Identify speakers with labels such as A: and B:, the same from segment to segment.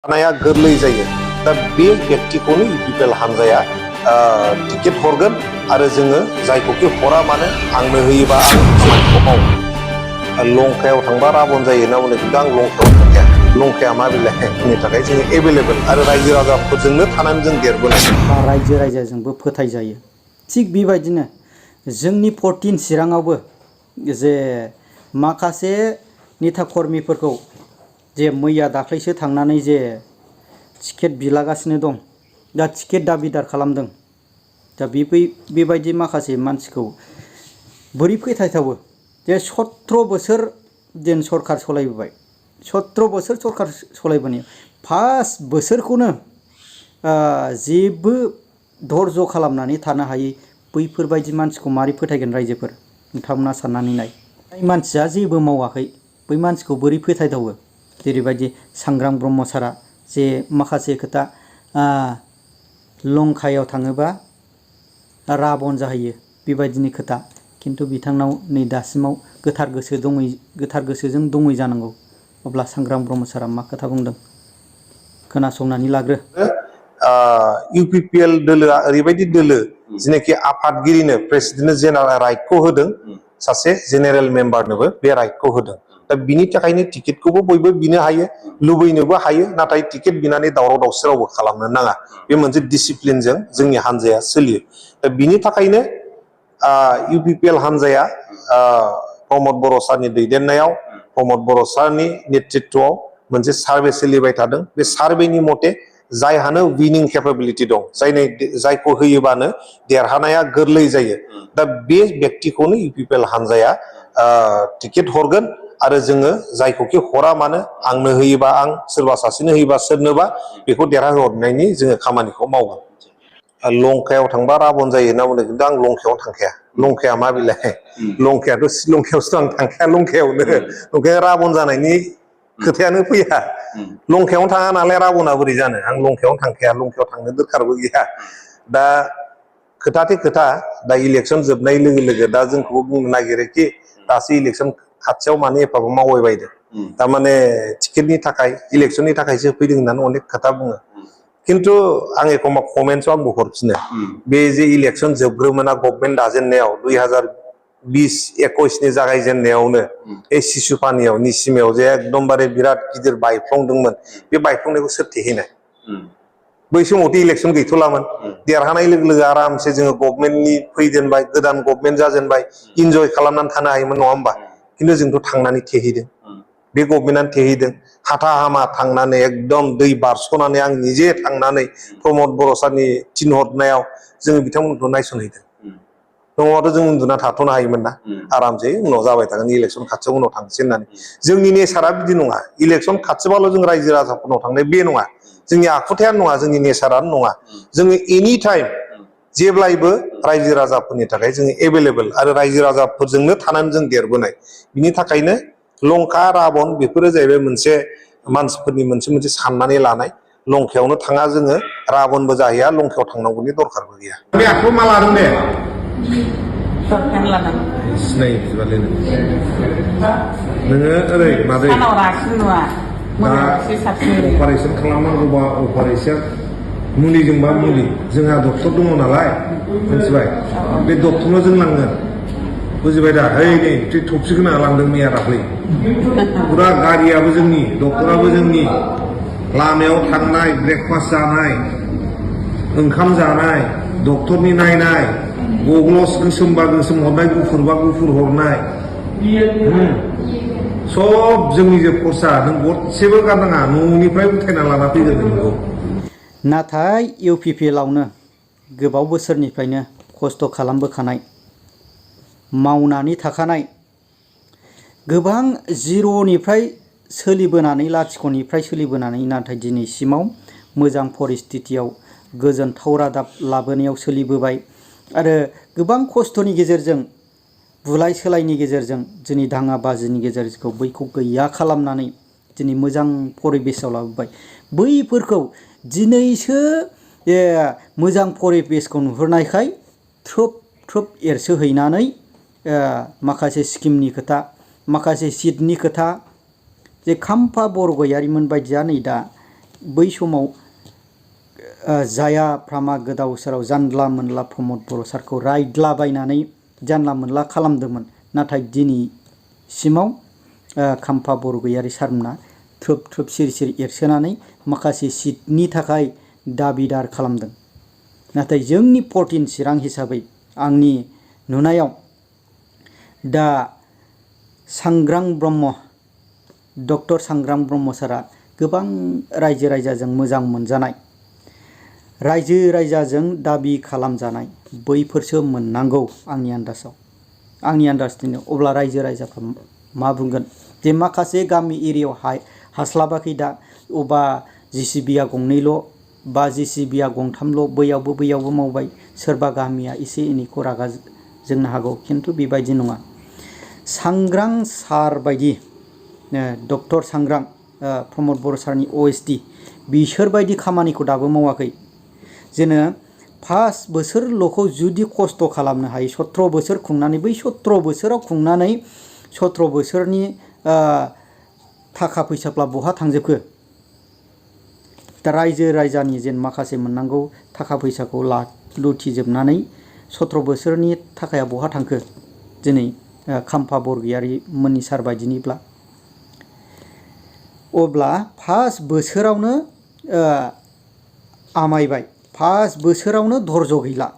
A: थानाया गोरलै जायो। दा बे व्यक्तिखौनो इउपिपिएल हानजाया टिकेट हरगोन आरो जोङो जायखौखि हरा मानो आंनो होयोबा आं खामानिखौ मावो। लंकायाव थांबा राबन जायो ना बुङो, खिन्थु आं लंकायाव थांखाया। लंकाया मा बिलाय नि थाखाय जोङो एभेलेबल आरो रायजो राजाफोरजोंनो थानानै जों देरबोनाय।
B: रायजो राजाजोंबो फोथायजायो। थिग बेबायदिनो जोंनि 14 चिराङावबो जे माखासे नेता कर्मिफोरखौ जे मैया दाख्लैसो थांनानै जे टिकेट बिलागासिनो दं, दा टिकेट दाबिदार खालामदों। दा बेबायदि माखासे मानसिखौ बोरै फोथायथावो जे 17 बोसोर जेन सरखार सलायबोबाय, 17 बोसोर सरखार सलायबोनायाव फार्स्ट बोसोरखौनो जेबो धर्ज खालामनानै थानो हायै बैफोरबायदि मानसिखौ मारै फोथायगोन रायजोफोर? नोंथांमोना साननानै नाय। जाय मानसिया जेबो मावाखै बै मानसिखौ बोरै फोथायथावो? जेरैबायदि सांग्रां ब्रह्म सारा जे माखासे खोथा लंकायाव थाङोबा राबन जाहैयो बेबायदिनि खोथा, खिन्थु बिथांनाव नै दासिमाव गोथार गोसोजों दङै जानांगौ। अब्ला सांग्रां ब्रह्म सारा मा खोथा बुंदों खोनासंनानै लाग्रो।
A: इउपिपिएल दोलोआ ओरैबायदि दोलो जेनाखि आफादगिरिनो प्रेसिडेन्ट जेनेरेल राइटखौ होदों, सासे जेनेरेल मेम्बारनोबो बे राइटखौ होदों। दा बिनि थाखायनो टिकेटखौबो बयबो बिनो हायो, लुबैनोबो हायो, नाथाय टिकेट बिनानै दावराव दावसि रावबो खालामनो नाङा। बे मोनसे डिसिप्लिनजों जोंनि हानजाया सोलियो। दा बिनि थाखायनो इउपिपिएल हानजाया प्रमद बर' सारनि दैदेननायाव, प्रमद बर' सारनि नेतृत्वआव मोनसे सार्भे सोलिबाय थादों। बे सार्भेनि मथे जायहानो विनिं केपेबिलिटि दं, जायखौ होयोबानो देरहानाया गोरलै जायो, दा बे व्यक्तिखौनो इउपिपिएल हानजाया टिकेट हरगोन आरो जोङो जायखौखि हरा मानो आंनो होयोबा आं, सोरबा सासेनो होयोबा सोरनोबा, बेखौ देरहाहरनायनि जोङो खामानिखौ मावगोन। लंकायाव थांबा राबन जायो होनना बुंदों, खिन्थु आं लंकायाव थांखाया। लंकाया मा बिलाय? लंकायाथ' श्रीलंकायावसो आं थांखाया। लंकायाव राबन जानायनि खोथायानो फैया। लंकायावनो थाङा नालाय राबना बोरै जानो? आं लंकायावनो थांखाया, लंकायाव थांनो दरखारबो गैया। दा खोथाथे खोथा, दा इलेक्सन जोबनाय लोगो लोगो दा जोंखौबो बुंनो नागिरोखि दासो इलेक्सन खाथियाव मानो एफाबो मावबायबायदों, थारमाने टिकेटनि थाखाय, इलेक्सननि थाखायसो फैदों होननानै अनेक खोथा बुङो। खिन्थु आं एखम्बा कमेन्टसआव आंबो हरफिनो, बे जे इलेक्सन जोबग्रोमोना गभर्नमेन्ट दाजेननायाव 2020-21नि जागायजेननायावनो बे सिसुपानियाव निसिमायाव जे एकदमबारे बिराद गिदिर बायफ्लंदोंमोन, बे बायफ्लंनायखौ सोर थेहैनाय? बै समावथ' इलेक्सन गैथ'लामोन। देरहानाय लोगो लोगो आरामसे जोङो गभर्नमेन्टनि फैजेनबाय, गोदान गभर्नमेन्ट जाजेनबाय, इन्जय खालामनानै थानो हायोमोन, नङा होमबा? खिन्थु जोंथ' थांनानै थेहैदों, बे गभर्नमेन्टआनो थेहैदों। हाथा हामा थांनानै एकदम दै बारस'नानै आं निजे थांनानै प्रमद बर' सारनि थिनहरनायाव जोङो बिथांमोनखौ नायसनहैदों। नङाबाथ' जों उन्दुना थाथ'नो हायोमोन ना, आरामसे उनाव जाबाय थागोन, इलेक्सन खाथियाव उनाव थांसै होननानै। जोंनि नेचारा बिदि नङा। इलेक्सन खाथिबाल' जों रायजो राजाफोरनाव थांनाय बे नङा, जोंनि आखुथायानो नङा, जोंनि नेचारानो नङा। जोङो एनि टाइम जेब्लायबो रायजो राजाफोरनि थाखाय जोङो एभेलेबल आरो रायजो राजाफोरजोंनो थानानै जों देरबोनाय। बिनि थाखायनो लंका राबन बेफोरो जाहैबाय मोनसे मानसिफोरनि मोनसे साननानै लानाय। लंकायावनो थाङा जोङो, राबनबो जाहैया, लंकायाव थांनांगौनि दरखारबो गैया। बे आखौ मा लादों दे? सिनायो बिदिबालाय नोङो ओरै मादै अपारेसन खालामनांगौबा अपारेसन, मुलिजोंबा मुलि, जोंहा डक्टर दङ नालाय, मिथिबाय? बे डक्टरनो जों लांगोन, बुजिबाय दा? है नै थबसि गोनां लांदों मैया दाख्लै, फुरा गारियाबो जोंनि, डक्टराबो जोंनि, लामायाव थांनाय, ब्रेकफास्ट जानाय, ओंखाम जानाय, डक्टरनि नायनाय, गग्लस गोसोमबा गोसोम हरनाय, गुफुरबा गुफुर हरनाय, सब जोंनि जे खरसा, नों गरसेबो गारनाङा, न'निफ्राय उथायना लाना फैगोन नोंखौ।
B: नाथाय इउपिपिएलआवनो गोबाव बोसोरनिफ्रायनो खस्थ' खालामबोखानाय, मावनानै थाखानाय, गोबां जिर'निफ्राय सोलिबोनानै, लाथिख'निफ्राय सोलिबोनानै, नाथाय दिनैसिमाव मोजां परिस्थितियाव गोजोनथाव रादाब लाबोनायाव सोलिबोबाय आरो गोबां खस्थ'नि गेजेरजों, बुलाय सोलायनि गेजेरजों, दिनै दाङा बाजिनि गेजेरजों बैखौ गैया खालामनानै दिनै मोजां परिबेसाव लाबोबाय। बैफोरखौ दिनैसो मोजां परिबेसखौ नुहुरनायखाय थ्रोब एरसोहैनानै माखासे स्किमनि खोथा, माखासे सिटनि खोथा, जे खाम्फा बरगयारिमोन बायदिया नै दा बै समाव जाया फ्रामा गोदाव सोराव जानला मोनला प्रमद बर' सारखौ रायद्लाबायनानै जानला मोनला खालामदोंमोन। नाथाय दिनैसिमाव खाम्फा बरगयारी सारमोना थ्रोब थ्रोब सिरि सिरि एरसोनानै माखासे सिटनि थाखाय दाबिदार खालामदों। नाथाय जोंनि 14 चिरां हिसाबै आंनि नुनायाव दा सांग्रां ब्रह्म डक्टर सांग्रां ब्रह्म सारा गोबां रायजो राजाजों मोजां मोनजानाय, रायजो राजाजों दाबि खालामजानाय बैफोरसो मोननांगौ आंनि आन्दाजाव, आंनि आन्दाज दिनाव। अब्ला रायजो राजाफ्रा मा बुंगोन जे माखासे गामि एरियायाव हास्लाबाखै, दा अबा जिसिबिया गंनैल' बा जिसिबिया गंथामल' बैयावबो मावबाय, सोरबा गामिया एसे एनैखौ रागा जोंनो हागौ, खिन्थु बेबायदि नङा। सांग्रां सार बायदि डक्टर सांग्रां प्रमद बर' सारनि OSD बिसोरबायदि खामानिखौ दाबो मावाखै। जोङो 5 बोसोरल'खौ जुदि खस्थ' खालामनो हायो, 17 बोसोर खुंनानै, बै 17 बोसोराव खुंनानै 17 बोसोरनि थाखा फैसाफ्रा बहा थांजोबखो? दा रायजो राजानि जेन माखासे मोननांगौ थाखा फैसाखौ लुथिजोबनानै 17 बोसोरनि थाखाया बहा थांखो दिनै खाम्फा बरगयारी मोननि सार बायदिनिब्ला? अब्ला 5 बोसोरावनो आमायबाय, 5 बोसोरावनो धर्ज गैला।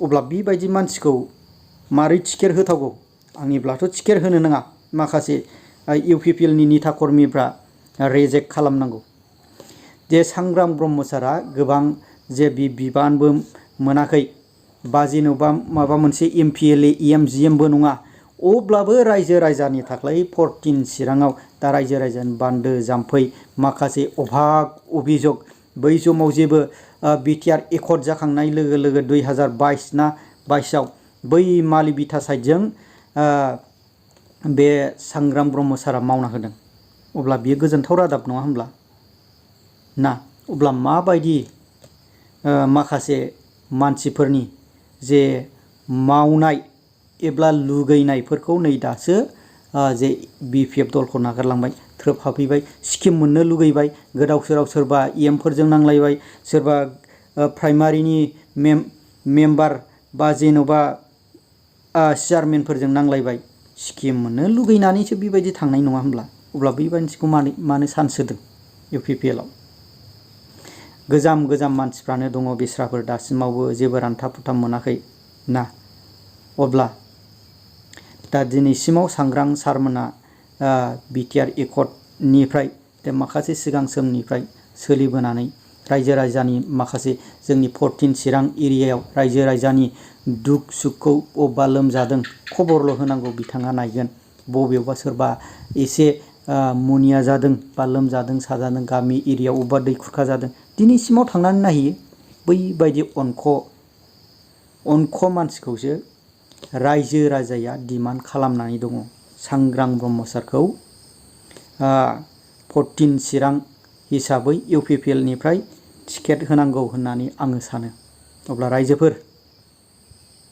B: अब्ला बेबायदि मानसिखौ मारै टिकेट होथावगौ? आंनिब्लाथ' टिकेट होनो नाङा। माखासे UPPLनि नेता कर्मिफ्रा रेजेक्ट खालामनांगौ। जे सांग्रां ब्रह्म सारा गोबां जे बिबानबो मोनाखै बा जेन'बा माबा मोनसे MPLA EMGMबो नङा, अब्लाबो रायजो राजानि थाखाय 14 चिराङाव दा रायजो राजानि बान्दो जाम्फै माखासे अभाग अभिजग, बै समाव जेबो BTR एकर्ड जाखांनाय लोगो लोगो 2022 ना 22आव बै मालि बिथा साइडजों बे सांग्रां ब्रह्म सारा मावना होदों। अब्ला बियो गोजोनथाव रादाब नङा होनब्ला ना? अब्ला माबायदि माखासे मानसिफोरनि जे मावनाय एब्ला लुगैनायफोरखौ नै दासो जे BPF दलखौ नागारलांबाय, थ्रोब हाबफैबाय, स्किम मोननो लुगैबाय, गोदाव सोराव सोरबा EMफोरजों नांलायबाय, सोरबा प्राइमारिनि मेम्बार बा जेन'बा चेयारमेनफोरजों नांलायबाय, स्किम मोननो लुगैनानैसो बेबायदि थांनाय नङा होनब्ला? अब्ला बै मानसिखौ मानो चान्स होदों UPPLआव? गोजाम मानसिफ्रानो दङ बेस्राफोर, दासिमावबो जेबो रान्था फुथा मोनाखै ना? अब्ला दा दिनैसिमाव सांग्रां सारमोना BTR एकर्डनिफ्राय माखासे सिगां समनिफ्राय सोलिबोनानै रायजो राजानि माखासे जोंनि 14 चिरां एरियायाव रायजो राजानि दुख सुखखौ अबेबा लोमजादों खबरल' होनांगौ, बिथाङा नायगोन। बबेयावबा सोरबा एसे मुनिया जादों बा लोमजादों साजादों, गामि एरियायाव अबेबा दै खुरखा जादों, दिनैसिमाव थांनानै नायहैयो। बैबायदि अनख मानसिखौसो रायजो राजाया डिमान्ड खालामनानै दङ। सांग्रां ब्रह्म सारखौ 14 चिरां हिसाबै UPPLनिफ्राय टिकेट होनांगौ होननानै आङो सानो। अब्ला रायजोफोर,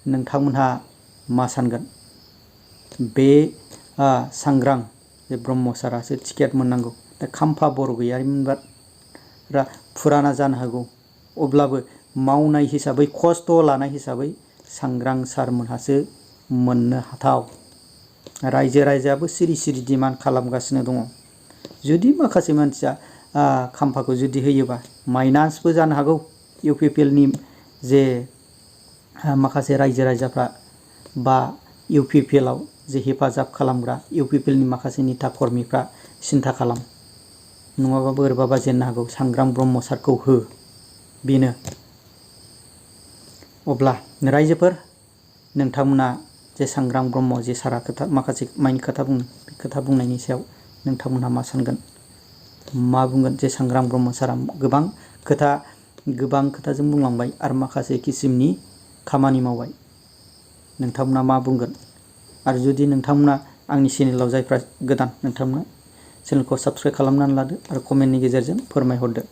B: नोंथांमोनहा मा सानगोन? बे सांग्रां जे ब्रह्म सारासो टिकेट मोननांगौ। दा खाम्फा बरगयारीमोनबा फुराना जानो हागौ, अब्लाबो मावनाय हिसाबै खस्थ' लानाय हिसाबै सांग्रां सारमोनहासो मोननो हाथाव। रायजो राजायाबो सिरि सिरि डिमान्ड खालामगासिनो दङ। जुदि माखासे मानसिया खाम्फाखौ जुदि होयोबा माइनासबो जानो हागौ। UPPLनि जे माखासे रायजो राजाफ्रा बा UPPLआव जे हेफाजाब खालामग्रा UPPLनि माखासे नेता कर्मिफ्रा सिन्था खालाम, नङाबा बोरैबाबा जेननो हागौ। सांग्रां ब्रह्म सारखौ हो, बेनो। अब्ला रायजोफोर, नोंथांमोना जे सांग्रां ब्रह्म जे सारा माखासे माइनि खोथा बुङो, बे खोथा बुंनायनि सायाव नोंथांमोनहा मा सानगोन? मा बुंगोन? जे सांग्रां ब्रह्म सारा गोबां खोथाजों बुंलांबाय आरो माखासे किसिमनि खामानि मावबाय। नोंथांमोना मा बुंगोन? आरो जुदि नोंथांमोना आंनि चेनेलाव जायफ्रा गोदान, नोंथांमोना चेनेलखौ साबस्क्राइब खालामनानै लादो आरो कमेन्टनि गेजेरजों फोरमायहरदो।